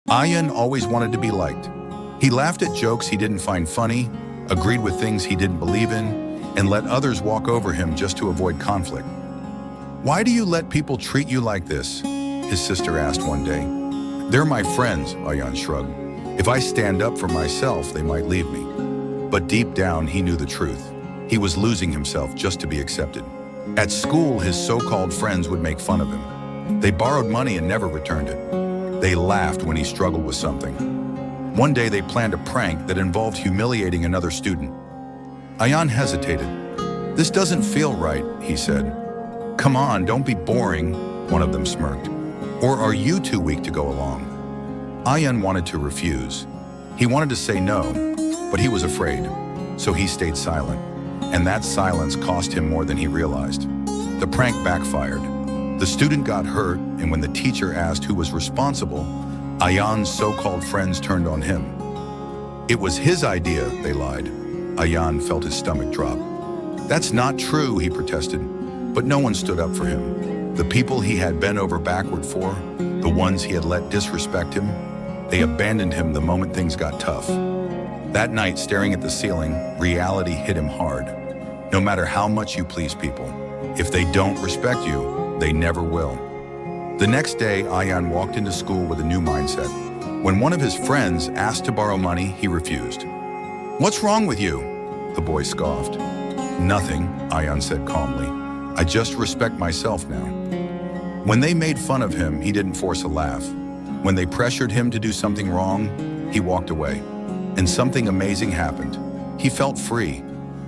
Ayan always wanted to be liked. He laughed at jokes he didn't find funny, agreed with things he didn't believe in, and let others walk over him just to avoid conflict. "Why do you let people treat you like this?" his sister asked one day. "They're my friends," Ayan shrugged. "If I stand up for myself, they might leave me." But deep down, he knew the truth. He was losing himself just to be accepted. At school, his so-called friends would make fun of him. They borrowed money and never returned it. They laughed when he struggled with something. One day, they planned a prank that involved humiliating another student. Ayaan hesitated. "This doesn't feel right," he said. "Come on, don't be boring," one of them smirked. "Or are you too weak to go along?" Ayaan wanted to refuse. He wanted to say no, but he was afraid, so he stayed silent. And that silence cost him more than he realized. The prank backfired. The student got hurt, and when the teacher asked who was responsible, Ayaan's so-called friends turned on him. It was his idea, they lied. Ayaan felt his stomach drop. "That's not true," he protested, but no one stood up for him. The people he had bent over backward for, the ones he had let disrespect him, they abandoned him the moment things got tough. That night, staring at the ceiling, reality hit him hard. No matter how much you please people, if they don't respect you, they never will. The next day, Ayaan walked into school with a new mindset. When one of his friends asked to borrow money, he refused. "What's wrong with you?" the boy scoffed. "Nothing," Ayaan said calmly. "I just respect myself now." When they made fun of him, he didn't force a laugh. When they pressured him to do something wrong, he walked away. And something amazing happened. He felt free.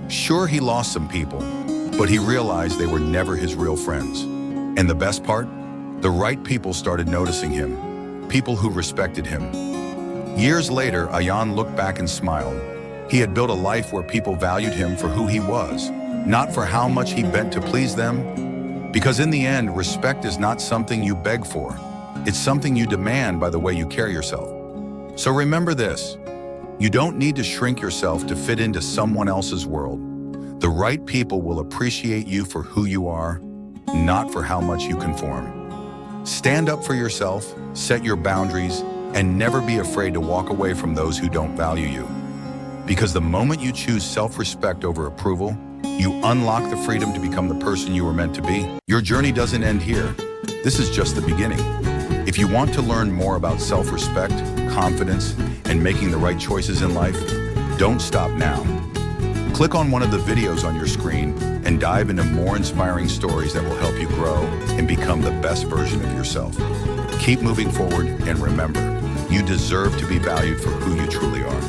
Sure, he lost some people, but he realized they were never his real friends. And the best part? The right people started noticing him, people who respected him. Years later, Ayaan looked back and smiled. He had built a life where people valued him for who he was, not for how much he bent to please them. Because in the end, respect is not something you beg for. It's something you demand by the way you carry yourself. So remember this. You don't need to shrink yourself to fit into someone else's world. The right people will appreciate you for who you are, not for how much you conform. Stand up for yourself, set your boundaries, and never be afraid to walk away from those who don't value you. Because the moment you choose self-respect over approval, you unlock the freedom to become the person you were meant to be. Your journey doesn't end here. This is just the beginning. If you want to learn more about self-respect, confidence, and making the right choices in life, don't stop now. Click on one of the videos on your screen and dive into more inspiring stories that will help you grow and become the best version of yourself. Keep moving forward and remember, you deserve to be valued for who you truly are.